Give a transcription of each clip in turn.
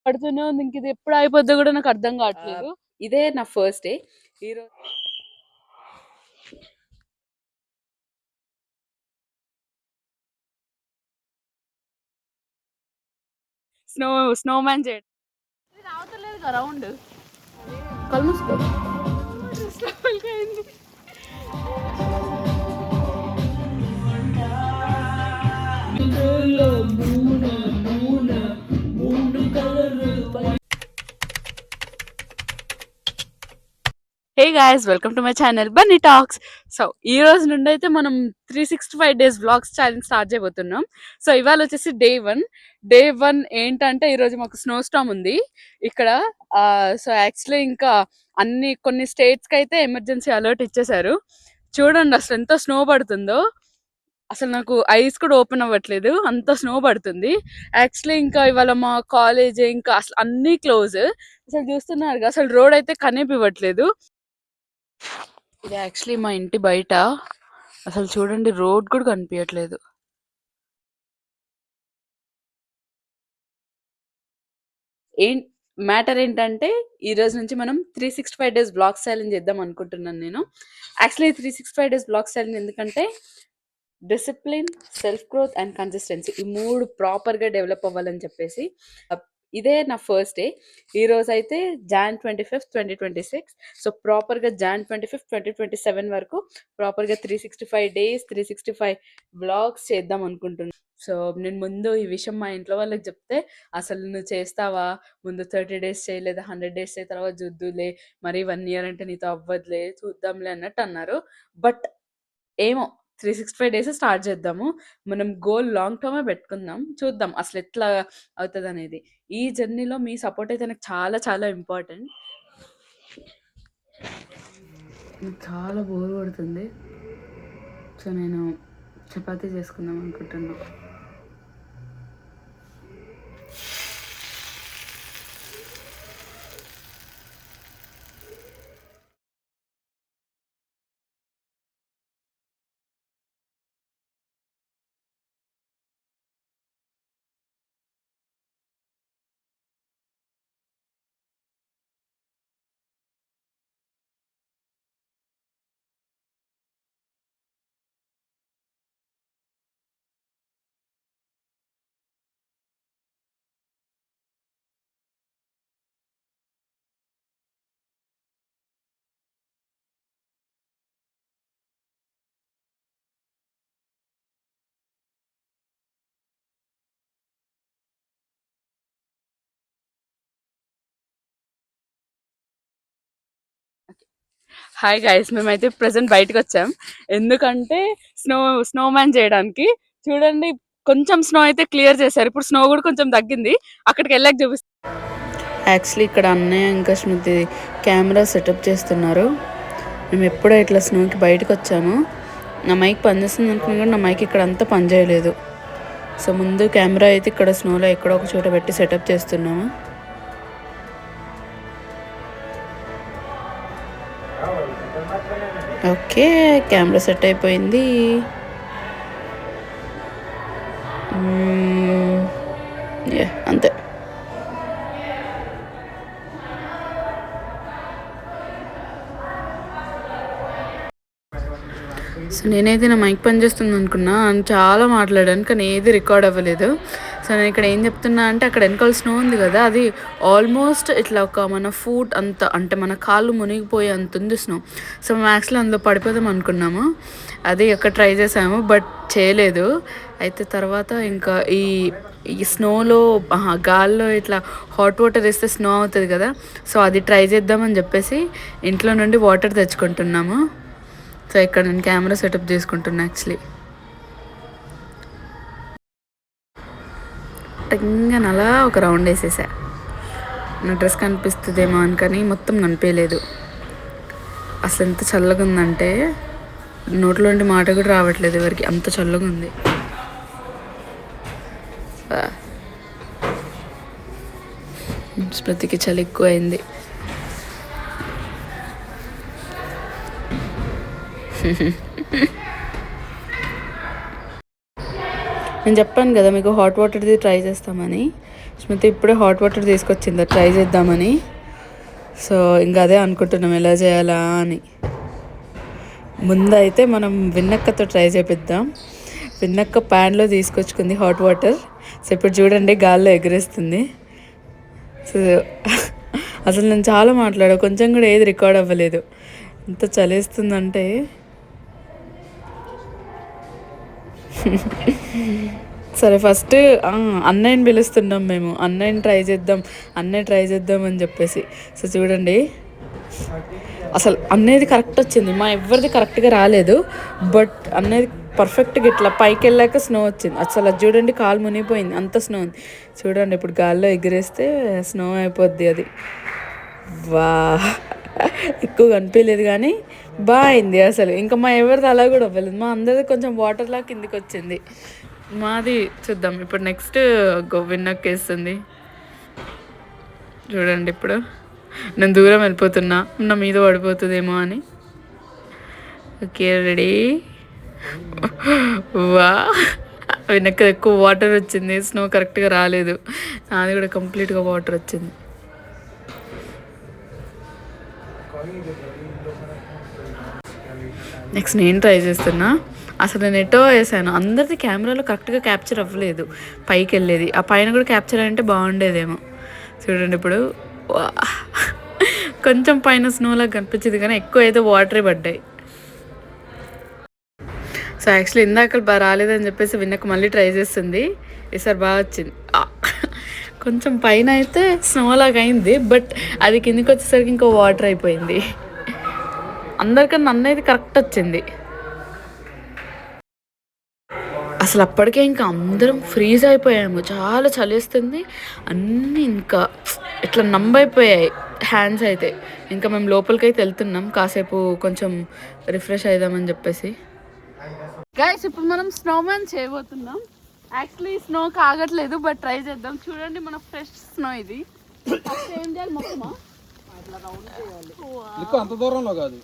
పడుతూనే ఉంది. ఇంక ఇది ఎప్పుడు అయిపోద్దో కూడా నాకు అర్థం కావట్లేదు. ఇదే నా ఫస్ట్ డే. ఈరోజు స్నో స్నో మ్యాన్ చేయడం రావట్లేదు కదా రౌండ్. కళ్ళు మూసుకో. Hey guys, welcome to my channel Bunny talks. So ఈ రోజు నుండి అయితే మనం 365 డేస్ వ్లాగ్స్ ఛాలెంజ్ స్టార్ట్ చేయబోతున్నాం. సో ఇవాళ వచ్చేసి డే వన్ ఏంటంటే ఈరోజు మాకు స్నో స్టామ్ ఉంది ఇక్కడ. సో యాక్చువల్లీ ఇంకా కొన్ని స్టేట్స్కి అయితే ఎమర్జెన్సీ అలర్ట్ ఇచ్చేసారు. చూడండి అసలు ఎంత స్నో పడుతుందో. అసలు నాకు ఐస్ కూడా ఓపెన్ అవ్వట్లేదు, అంత స్నో పడుతుంది. యాక్చువల్లీ ఇంకా ఇవాళ మా కాలేజ్ ఇంకా అసలు అన్నీ క్లోజ్. అసలు చూస్తున్నారు అసలు రోడ్ అయితే కనిపివ్వట్లేదు. ఇది యాక్చువల్లీ మా ఇంటి బయట. అసలు చూడండి రోడ్ కూడా కనిపించట్లేదు. ఏం మ్యాటర్ ఏంటంటే ఈ రోజు నుంచి మనం 365 డేస్ బ్లాగ్ ఛాలెంజ్ చేద్దాం అనుకుంటున్నాను నేను. యాక్చువల్లీ 365 డేస్ బ్లాగ్ ఛాలెంజ్ ఎందుకంటే discipline, self growth and consistency ఈ మూడు ప్రాపర్గా డెవలప్ అవ్వాలని చెప్పేసి ఇదే నా ఫస్ట్ డే. ఈ రోజు అయితే Jan 25th 2026. సో ప్రాపర్గా Jan 25th 2027 వరకు ప్రాపర్గా 365 డేస్ 365 వ్లాగ్స్ చేద్దాం అనుకుంటున్నాను. సో నేను ముందు ఈ విషయం మా ఇంట్లో వాళ్ళకి చెప్తే అసలు నువ్వు చేస్తావా, ముందు 30 డేస్ చేయలేదా, 100 డేస్ చేయ తర్వాత చూద్దులే, మరి 1 year అంటే నీతో అవ్వదులే, చూద్దాంలే అన్నట్టు అన్నారు. బట్ ఏమో 365 డేస్ స్టార్ట్ చేద్దాము. మనం గోల్ లాంగ్ టర్మే పెట్టుకుందాం, చూద్దాం అసలు ఎట్లా అవుతుంది అనేది. ఈ జర్నీలో మీ సపోర్ట్ అయితే నాకు చాలా చాలా ఇంపార్టెంట్. చాలా బోర్ కొడుతుంది. సో నేను చపాతీ చేసుకుందాం అనుకుంటున్నాను. హాయ్ గైస్, మేమైతే ప్రెసెంట్ బయటకు వచ్చాం. ఎందుకంటే స్నో మ్యాన్ చేయడానికి. చూడండి కొంచెం స్నో అయితే క్లియర్ చేశారు, ఇప్పుడు స్నో కూడా కొంచెం తగ్గింది. అక్కడికి వెళ్ళాక చూపిస్తాం. యాక్చువల్లీ ఇక్కడ అన్నయ్య ఇంకా స్మృతి కెమెరా సెటప్ చేస్తున్నారు. మేము ఎప్పుడో ఇట్లా స్నోకి బయటకు వచ్చాము. నా మైక్ పనిచేస్తుంది అనుకున్నా కూడా నా మైక్ ఇక్కడ అంతా పనిచేయలేదు. సో ముందు కెమెరా అయితే ఇక్కడ స్నోలో ఎక్కడో ఒక చోట పెట్టి సెటప్ చేస్తున్నాము. ఓకే, కెమెరా సెట్ అయిపోయింది. అంతే. సో నేనైతే నా మైక్ పనిచేస్తుంది అనుకున్నా, చాలా మాట్లాడాను కానీ ఏది రికార్డ్ అవ్వలేదు. సో నేను ఇక్కడ ఏం చెప్తున్నా అంటే అక్కడ వెనకాల స్నో ఉంది కదా, అది ఆల్మోస్ట్ ఇట్లా ఒక మన ఫూట్ అంత, అంటే మన కాళ్ళు మునిగిపోయే అంత ఉంది స్నో. సో మ్యాక్స్లో అందులో పడిపోదాం అనుకున్నాము. అది అక్కడ ట్రై చేసాము బట్ చేయలేదు. అయితే తర్వాత ఇంకా ఈ స్నోలో గాల్లో ఇట్లా హాట్ వాటర్ వేస్తే స్నో అవుతుంది కదా, సో అది ట్రై చేద్దామని చెప్పేసి ఇంట్లో నుండి వాటర్ తెచ్చుకుంటున్నాము. సో ఇక్కడ నేను కెమెరా సెటప్ చేసుకుంటున్నా. యాక్చువల్లీ టంగా అలా ఒక రౌండ్ వేసేసా. నా డ్రెస్ కనిపిస్తుందేమో అని, కానీ మొత్తం కనిపించలేదు. అసలు ఎంత చల్లగా ఉందంటే నోట్లోండి మాట కూడా రావట్లేదు ఎవరికి, అంత చల్లగా ఉంది. స్మృతికి చలి ఎక్కువ అయింది. నేను చెప్పాను కదా మీకు హాట్ వాటర్ది ట్రై చేస్తామని. స్మృతి ఇప్పుడే హాట్ వాటర్ తీసుకొచ్చింది ట్రై చేద్దామని. సో ఇంకా అదే అనుకుంటున్నాం ఎలా చేయాలా అని. ముందైతే మనం విన్నక్కతో ట్రై చేపిద్దాం. విన్నక్క ప్యాన్లో తీసుకొచ్చుకుంది హాట్ వాటర్. సో ఇప్పుడు చూడండి గాల్లో ఎగరేస్తుంది. సో అసలు నేను చాలా మాట్లాడా, కొంచెం కూడా ఏది రికార్డ్ అవ్వలేదు. ఎంత చలేస్తుందంటే సరే ఫస్ట్ అన్నయ్యని పిలుస్తున్నాం మేము. అన్నయ్యని ట్రై చేద్దాం అని చెప్పేసి. సో చూడండి అసలు అన్నయ్యది కరెక్ట్ వచ్చింది, మా ఎవరిది కరెక్ట్గా రాలేదు. బట్ అన్నయ్యది పర్ఫెక్ట్గా ఇట్లా పైకి వెళ్ళాక స్నో వచ్చింది. అసలు అది చూడండి కాలు మునిగిపోయింది, అంత స్నో ఉంది. చూడండి ఇప్పుడు గాల్లో ఎగిరేస్తే స్నో అయిపోద్ది అది. వా ఎక్కువ కనిపించలేదు కానీ బాగుంది అసలు. ఇంకా మా ఎవరిది అలా కూడా అవ్వలేదు, మా అందరిది కొంచెం వాటర్లా కిందికి వచ్చింది. మాది చూద్దాం ఇప్పుడు. నెక్స్ట్ విన్నక్కేస్తుంది చూడండి. ఇప్పుడు నేను దూరం వెళ్ళిపోతున్నా, నా మీద పడిపోతుందేమో అని. Okay ready. వా వెనక ఎక్కువ వాటర్ వచ్చింది, స్నో కరెక్ట్గా రాలేదు. నాది కూడా కంప్లీట్గా వాటర్ వచ్చింది. నెక్స్ట్ నేను ట్రై చేస్తున్నా. అసలు నేను ఎటో వేసాను, అందరిది కెమెరాలో కరెక్ట్గా క్యాప్చర్ అవ్వలేదు. పైకి వెళ్ళేది ఆ పైన కూడా క్యాప్చర్ అంటే బాగుండేదేమో. చూడండి ఇప్పుడు కొంచెం పైన స్నోలాగా కనిపించింది కానీ ఎక్కువ అయితే వాటరే పడ్డాయి. సో యాక్చువల్లీ ఇందాక బాగా రాలేదని చెప్పేసి విన్నకు మళ్ళీ ట్రై చేస్తుంది. ఈసారి బాగా వచ్చింది. కొంచెం పైన అయితే స్నోలాగా అయింది, బట్ అది కిందికి వచ్చేసరికి ఇంకో వాటర్ అయిపోయింది. అందరికన్నా అన్నది కరెక్ట్ వచ్చింది. అసలు అప్పటికే ఇంకా అందరం ఫ్రీజ్ అయిపోయాము, చాలా చలిస్తుంది. అన్నీ ఇంకా ఇట్లా నంబైపోయాయి హ్యాండ్స్ అయితే. ఇంకా మేము లోపలికైతే వెళ్తున్నాం, కాసేపు కొంచెం రిఫ్రెష్ అవుదామని చెప్పేసి. గైస్ ఇప్పుడు మనం స్నోమ్యాన్ చేయబోతున్నాం. యాక్చువల్లీ స్నో కాగట్లేదు, బట్ ట్రై చేద్దాం. చూడండి మన ఫ్రెష్ స్నో ఇది. ఏం చేయాలి మొత్తమా అంత దూరంలో కాదు,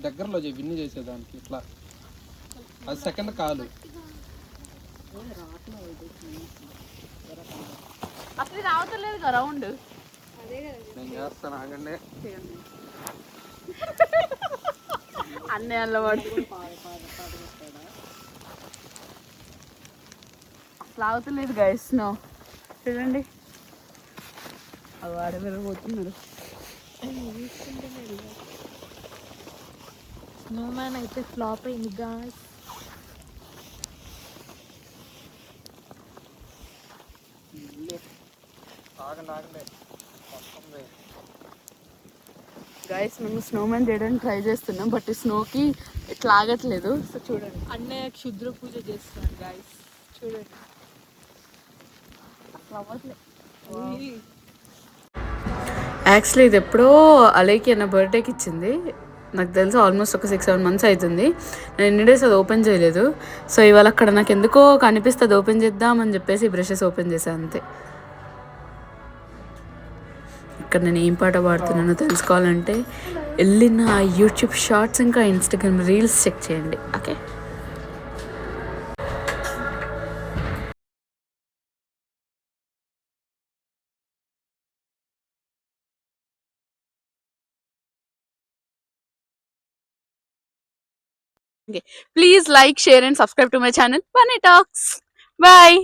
దగ్గరలో విన్ని చేసేదానికి ఇట్లా. అది సెకండ్ కాలు అసలు రావట్లేదు కదా రౌండ్. నేను చేస్తాను ఆగండి. అన్నీ అల్లవాడు అసలు అవుతలేదు గైస్ స్నో. చూడండి అవి ఆడవేరు పోతున్నారు. స్నోమ్యాన్ అయితే ఫ్లాప్ అయింది గాయ్స్. గైస్ మేము స్నోమ్యాన్ చేయడానికి ట్రై చేస్తున్నాం, బట్ ఈ స్నోకి ఇట్లా ఆగట్లేదు. సో చూడండి అన్నయ్య క్షుద్ర పూజ చేస్తున్నాడు గాయ్స్. చూడండి అట్లా అవ్వట్లేదు. యాక్చువల్లీ ఇది ఎప్పుడో అలేకి అన్న బర్త్డేకి ఇచ్చింది, నాకు తెలిసి ఆల్మోస్ట్ ఒక 6-7 months అవుతుంది. నేను ఎన్ని డేస్ అది ఓపెన్ చేయలేదు. సో ఇవాళ అక్కడ నాకు ఎందుకో కనిపిస్తుంది ఓపెన్ చేద్దామని చెప్పేసి బ్రషెస్ ఓపెన్ చేశాను అంతే. ఇక్కడ నేను ఏం పాట పాడుతున్నానో తెలుసుకోవాలంటే వెళ్ళి నా యూట్యూబ్ షార్ట్స్ ఇంకా ఇన్స్టాగ్రామ్ రీల్స్ చెక్ చేయండి. Okay please like, share and subscribe to my channel Bunny Talks. Bye.